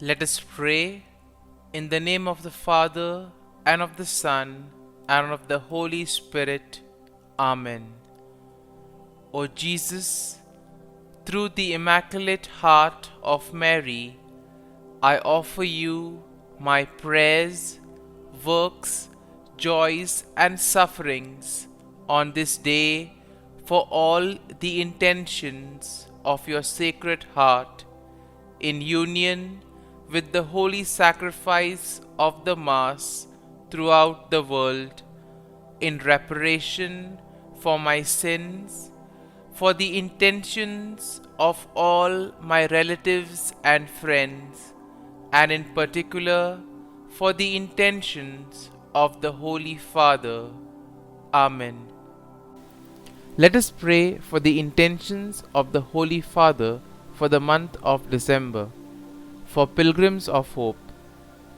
Let us pray in the name of the Father, and of the Son, and of the Holy Spirit. Amen. O Jesus, through the Immaculate Heart of Mary, I offer you my prayers, works, joys, and sufferings on this day for all the intentions of your Sacred Heart, in union with the holy sacrifice of the Mass throughout the world, in reparation for my sins, for the intentions of all my relatives and friends, and in particular for the intentions of the Holy Father. Amen. Let us pray for the intentions of the Holy Father for the month of December. For pilgrims of hope,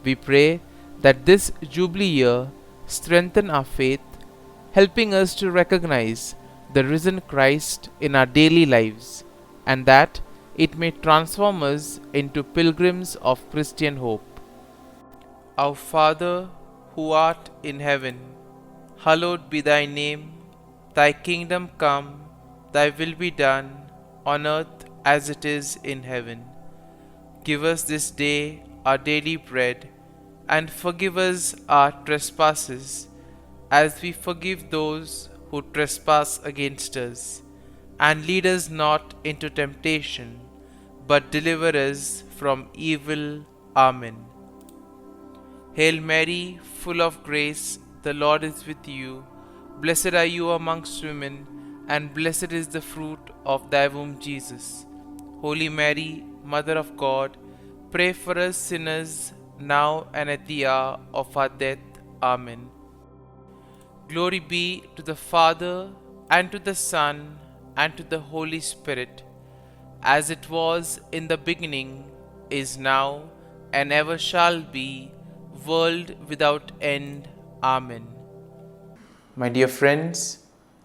we pray that this Jubilee year strengthen our faith, helping us to recognize the risen Christ in our daily lives, and that it may transform us into pilgrims of Christian hope. Our Father, who art in heaven, hallowed be thy name. Thy kingdom come, thy will be done, on earth as it is in heaven. Give us this day our daily bread, and forgive us our trespasses, as we forgive those who trespass against us. And lead us not into temptation, but deliver us from evil. Amen. Hail Mary, full of grace, the Lord is with you. Blessed are you amongst women, and blessed is the fruit of thy womb, Jesus. Holy Mary, Mother of God, pray for us sinners, now and at the hour of our death. Amen. Glory be to the Father, and to the Son, and to the Holy Spirit, as it was in the beginning, is now, and ever shall be, world without end. Amen. My dear friends,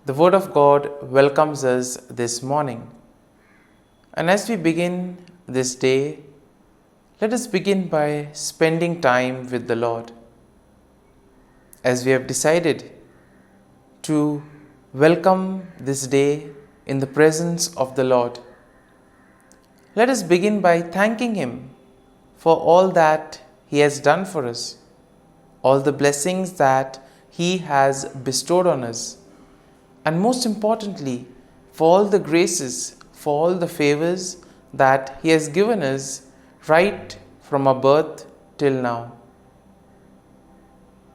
the Word of God welcomes us this morning. And as we begin this day, let us begin by spending time with the Lord. As we have decided to welcome this day in the presence of the Lord, let us begin by thanking Him for all that He has done for us, all the blessings that He has bestowed on us, and most importantly, for all the graces, for all the favors that He has given us right from our birth till now.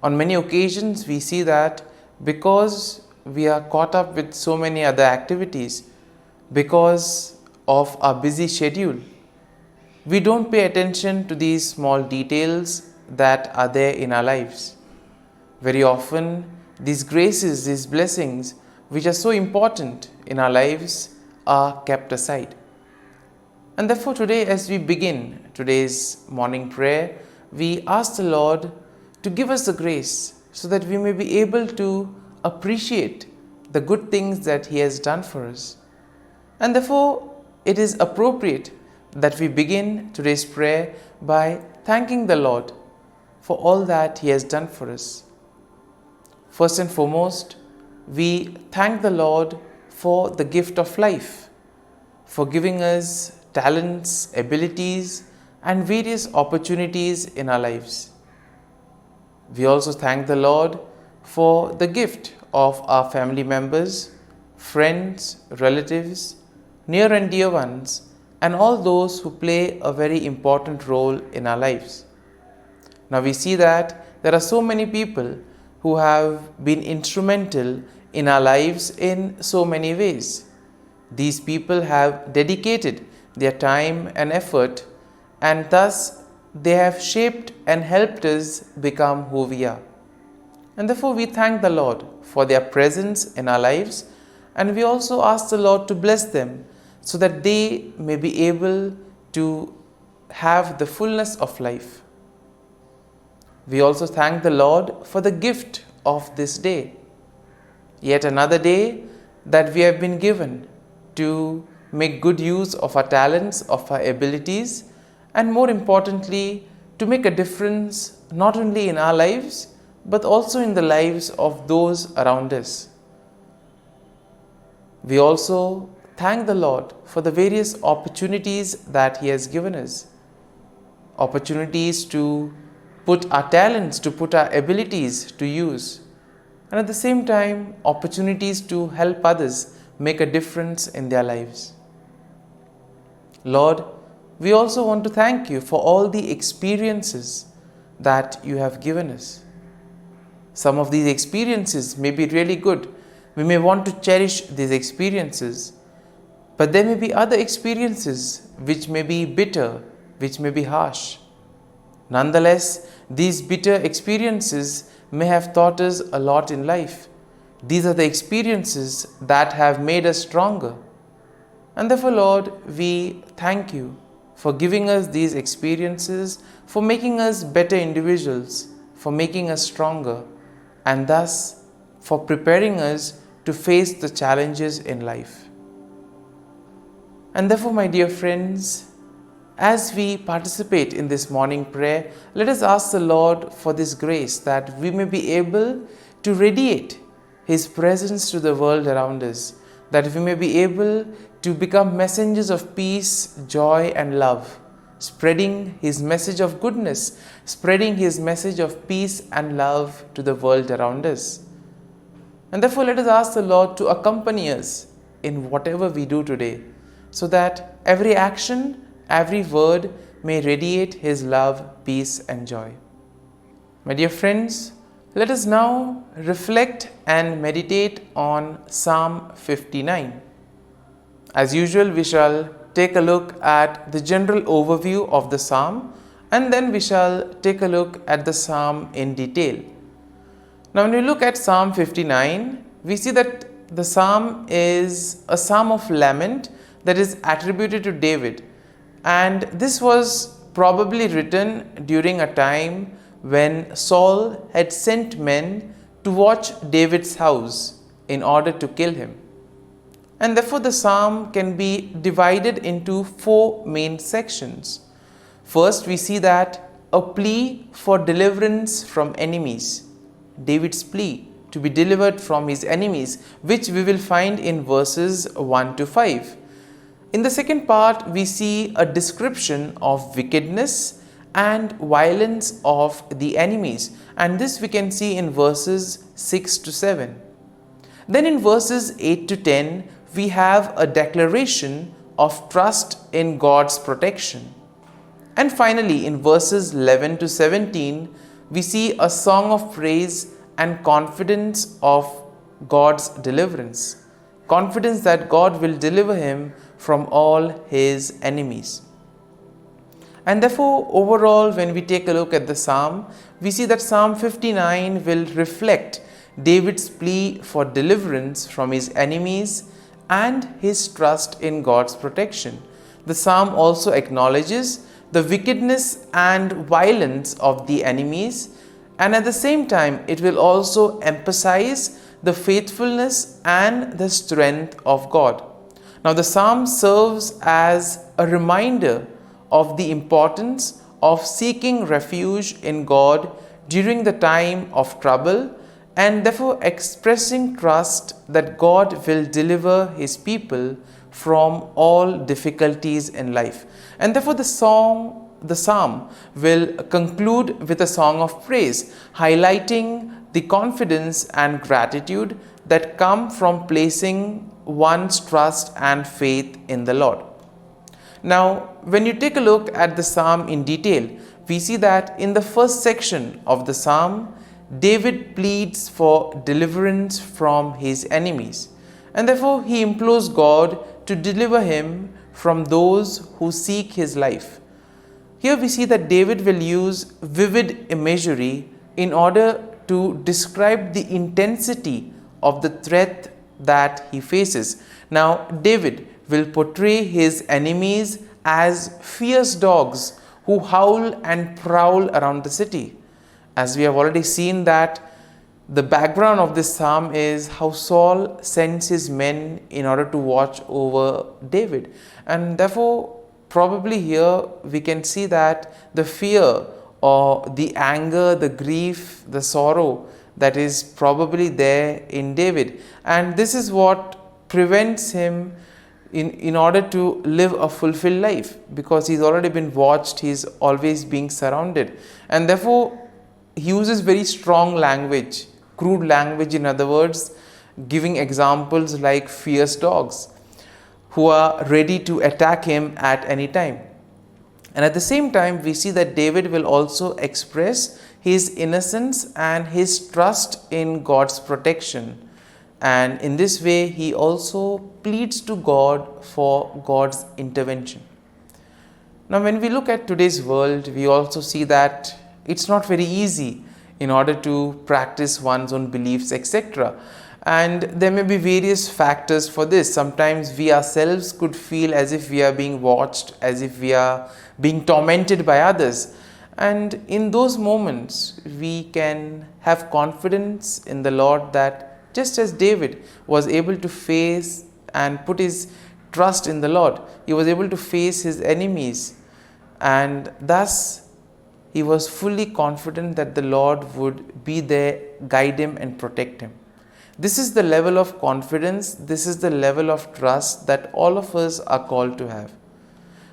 On many occasions, we see that because we are caught up with so many other activities, because of our busy schedule, we don't pay attention to these small details that are there in our lives. Very often, these graces, these blessings, which are so important in our lives, are kept aside. And therefore today, as we begin today's morning prayer, we ask the Lord to give us the grace so that we may be able to appreciate the good things that He has done for us. And therefore, it is appropriate that we begin today's prayer by thanking the Lord for all that He has done for us. First and foremost, we thank the Lord for the gift of life, for giving us talents, abilities, and various opportunities in our lives. We also thank the Lord for the gift of our family members, friends, relatives, near and dear ones, and all those who play a very important role in our lives. Now we see that there are so many people who have been instrumental in our lives in so many ways. These people have dedicated their time and effort, and thus they have shaped and helped us become who we are. And therefore we thank the Lord for their presence in our lives, and we also ask the Lord to bless them so that they may be able to have the fullness of life. We also thank the Lord for the gift of this day, yet another day that we have been given to make good use of our talents, of our abilities, and more importantly, to make a difference not only in our lives but also in the lives of those around us. We also thank the Lord for the various opportunities that He has given us. Opportunities to put our talents, to put our abilities to use. And at the same time, opportunities to help others make a difference in their lives. Lord, we also want to thank You for all the experiences that You have given us. Some of these experiences may be really good. We may want to cherish these experiences, but there may be other experiences which may be bitter, which may be harsh. Nonetheless, these bitter experiences may have taught us a lot in life. These are the experiences that have made us stronger. And therefore, Lord, we thank You for giving us these experiences, for making us better individuals, for making us stronger, and thus for preparing us to face the challenges in life. And therefore, my dear friends, as we participate in this morning prayer, let us ask the Lord for this grace that we may be able to radiate His presence to the world around us, that we may be able to become messengers of peace, joy and love, spreading His message of goodness, spreading His message of peace and love to the world around us. And therefore, let us ask the Lord to accompany us in whatever we do today, so that every action, every word may radiate His love, peace and joy. My dear friends, let us now reflect and meditate on Psalm 59. As usual, we shall take a look at the general overview of the psalm, and then we shall take a look at the psalm in detail. Now, when we look at Psalm 59, we see that the psalm is a psalm of lament that is attributed to David. And this was probably written during a time when Saul had sent men to watch David's house in order to kill him. And therefore, the psalm can be divided into 4 main sections. First, we see that a plea for deliverance from enemies. David's plea to be delivered from his enemies, which we will find in verses 1 to 5. In the second part, we see a description of wickedness and violence of the enemies, and this we can see in verses 6 to 7. Then in verses 8 to 10, we have a declaration of trust in God's protection. And finally, in verses 11 to 17, we see a song of praise and confidence of God's deliverance. Confidence that God will deliver him from all his enemies. And therefore, overall, when we take a look at the psalm, we see that Psalm 59 will reflect David's plea for deliverance from his enemies and his trust in God's protection. The psalm also acknowledges the wickedness and violence of the enemies, and at the same time, it will also emphasize the faithfulness and the strength of God. Now, the psalm serves as a reminder of the importance of seeking refuge in God during the time of trouble, and therefore expressing trust that God will deliver his people from all difficulties in life. And therefore the psalm will conclude with a song of praise, highlighting the confidence and gratitude that come from placing one's trust and faith in the Lord. Now, when you take a look at the psalm in detail, we see that in the first section of the psalm, David pleads for deliverance from his enemies, and therefore he implores God to deliver him from those who seek his life. Here we see that David will use vivid imagery in order to describe the intensity of the threat that he faces. Now, David will portray his enemies as fierce dogs who howl and prowl around the city. As we have already seen that the background of this psalm is how Saul sends his men in order to watch over David, and therefore probably here we can see that the fear or the anger, the grief, the sorrow that is probably there in David, and this is what prevents him in order to live a fulfilled life, because he's already been watched, he's always being surrounded, and therefore he uses very strong language, crude language, in other words, giving examples like fierce dogs who are ready to attack him at any time. And at the same time, we see that David will also express his innocence and his trust in God's protection. And in this way, he also pleads to God for God's intervention. Now, when we look at today's world, we also see that it's not very easy in order to practice one's own beliefs, etc. And there may be various factors for this. Sometimes we ourselves could feel as if we are being watched, as if we are being tormented by others. And in those moments, we can have confidence in the Lord that just as David was able to face and put his trust in the Lord, he was able to face his enemies, and thus he was fully confident that the Lord would be there, guide him and protect him. This is the level of confidence, this is the level of trust that all of us are called to have.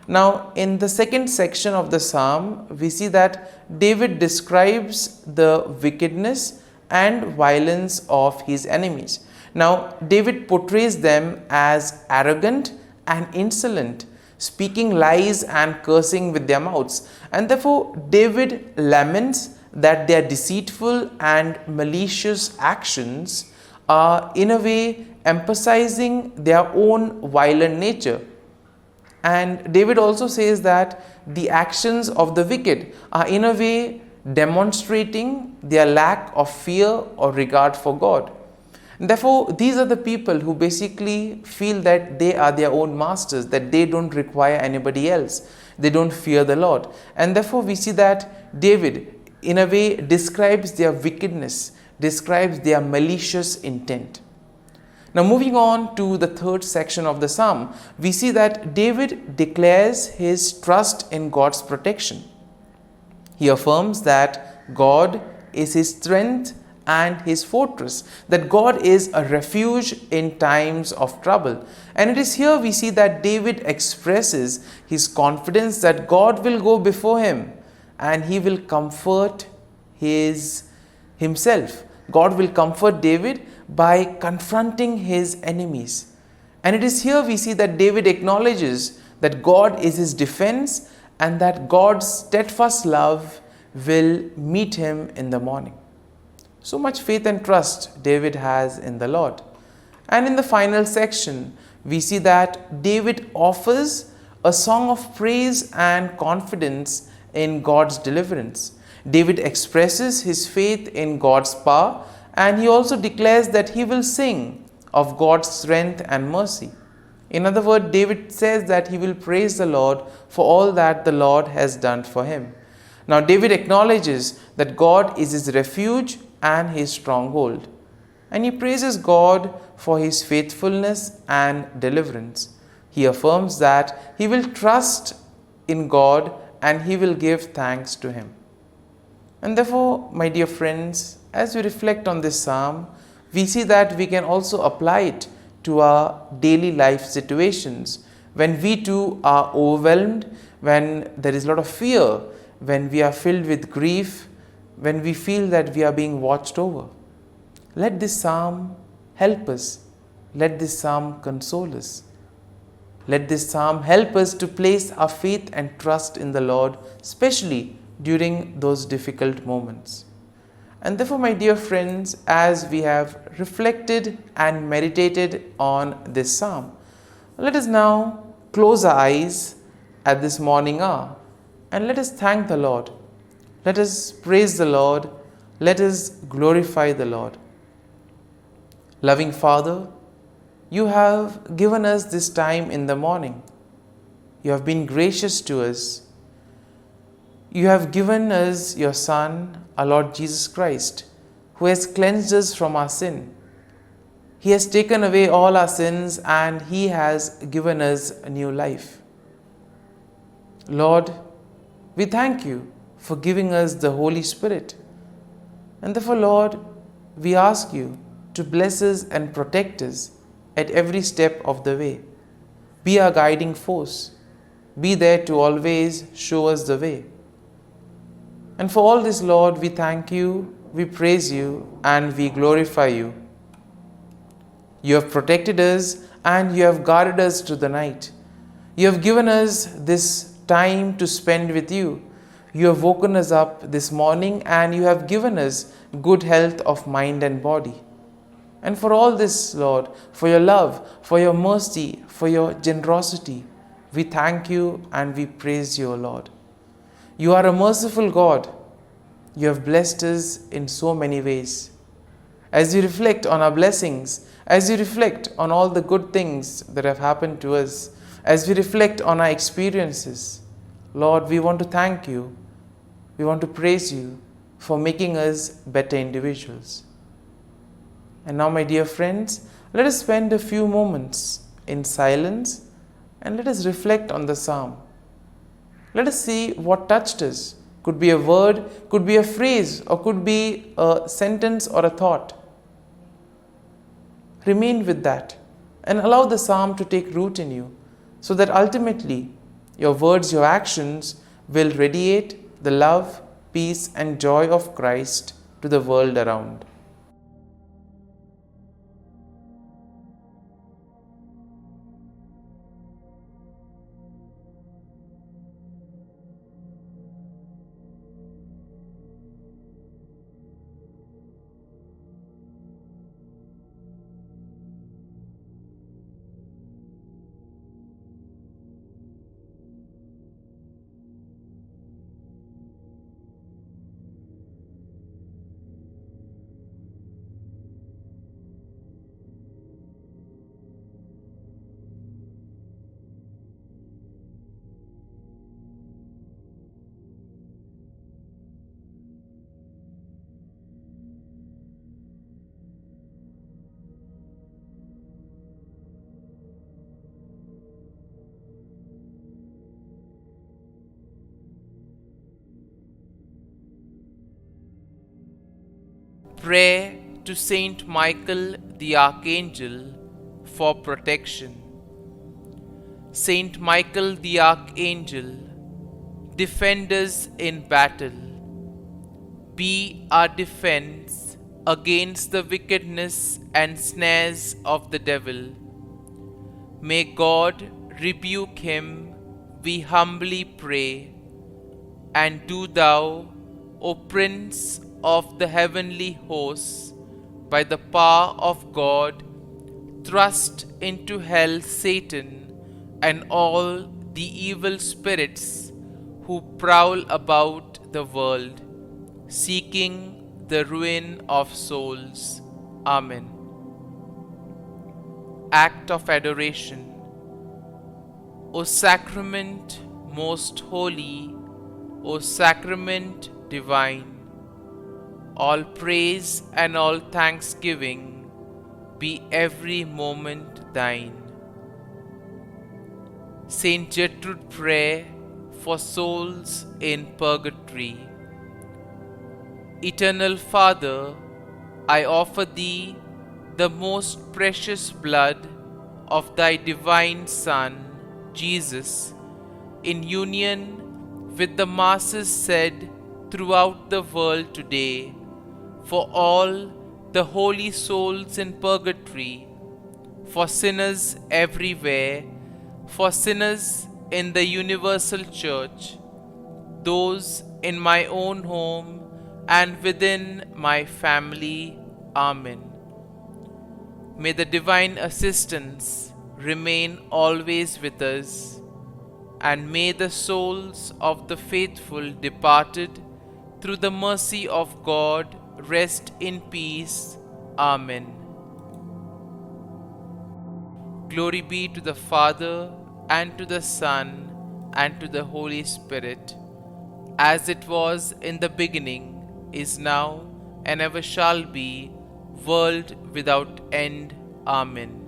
Now, in the second section of the psalm, we see that David describes the wickedness and violence of his enemies. Now, David portrays them as arrogant and insolent, speaking lies and cursing with their mouths. And therefore, David laments that their deceitful and malicious actions are in a way emphasizing their own violent nature. And David also says that the actions of the wicked are in a way demonstrating their lack of fear or regard for God. And therefore, these are the people who basically feel that they are their own masters, that they don't require anybody else. They don't fear the Lord. And therefore, we see that David, in a way, describes their wickedness, describes their malicious intent. Now, moving on to the third section of the psalm, we see that David declares his trust in God's protection. He affirms that God is his strength and his fortress, that God is a refuge in times of trouble. And it is here we see that David expresses his confidence that God will go before him and he will comfort himself. God will comfort David by confronting his enemies. And it is here we see that David acknowledges that God is his defense and that God's steadfast love will meet him in the morning. So much faith and trust David has in the Lord. And in the final section, we see that David offers a song of praise and confidence in God's deliverance. David expresses his faith in God's power, and he also declares that he will sing of God's strength and mercy. In other words, David says that he will praise the Lord for all that the Lord has done for him. Now, David acknowledges that God is his refuge and his stronghold, and he praises God for his faithfulness and deliverance. He affirms that he will trust in God and he will give thanks to him. And therefore, my dear friends, as we reflect on this psalm, we see that we can also apply it to our daily life situations. When we too are overwhelmed, when there is a lot of fear, when we are filled with grief, when we feel that we are being watched over, let this psalm help us. Let this psalm console us. Let this psalm help us to place our faith and trust in the Lord, especially during those difficult moments. And therefore, my dear friends, as we have reflected and meditated on this psalm, let us now close our eyes at this morning hour and let us thank the Lord. Let us praise the Lord. Let us glorify the Lord. Loving Father, you have given us this time in the morning. You have been gracious to us. You have given us your Son, our Lord Jesus Christ, who has cleansed us from our sin. He has taken away all our sins and He has given us a new life. Lord, we thank you for giving us the Holy Spirit. And therefore, Lord, we ask you to bless us and protect us at every step of the way. Be our guiding force. Be there to always show us the way. And for all this, Lord, we thank you, we praise you, and we glorify you. You have protected us and you have guarded us through the night. You have given us this time to spend with you. You have woken us up this morning and you have given us good health of mind and body. And for all this, Lord, for your love, for your mercy, for your generosity, we thank you and we praise you, O Lord. You are a merciful God. You have blessed us in so many ways. As we reflect on our blessings, as we reflect on all the good things that have happened to us, as we reflect on our experiences, Lord, we want to thank you. We want to praise you for making us better individuals. And now, my dear friends, let us spend a few moments in silence and let us reflect on the psalm. Let us see what touched us. Could be a word, could be a phrase, or could be a sentence or a thought. Remain with that and allow the psalm to take root in you so that ultimately your words, your actions will radiate the love, peace, and joy of Christ to the world around. Pray to Saint Michael the Archangel for protection. Saint Michael the Archangel, defend us in battle. Be our defense against the wickedness and snares of the devil. May God rebuke him, we humbly pray. And do thou, O Prince of the heavenly hosts, by the power of God, thrust into hell Satan and all the evil spirits who prowl about the world, seeking the ruin of souls. Amen. Act of Adoration. O Sacrament most holy, O Sacrament divine, all praise and all thanksgiving be every moment thine. Saint Gertrude, prayer for souls in purgatory. Eternal Father, I offer thee the most precious blood of thy divine Son, Jesus, in union with the masses said throughout the world today, for all the holy souls in purgatory, for sinners everywhere, for sinners in the universal church, those in my own home and within my family. Amen. May the divine assistance remain always with us, and may the souls of the faithful departed through the mercy of God rest in peace. Amen. Glory be to the Father, and to the Son, and to the Holy Spirit, as it was in the beginning, is now, and ever shall be, world without end. Amen.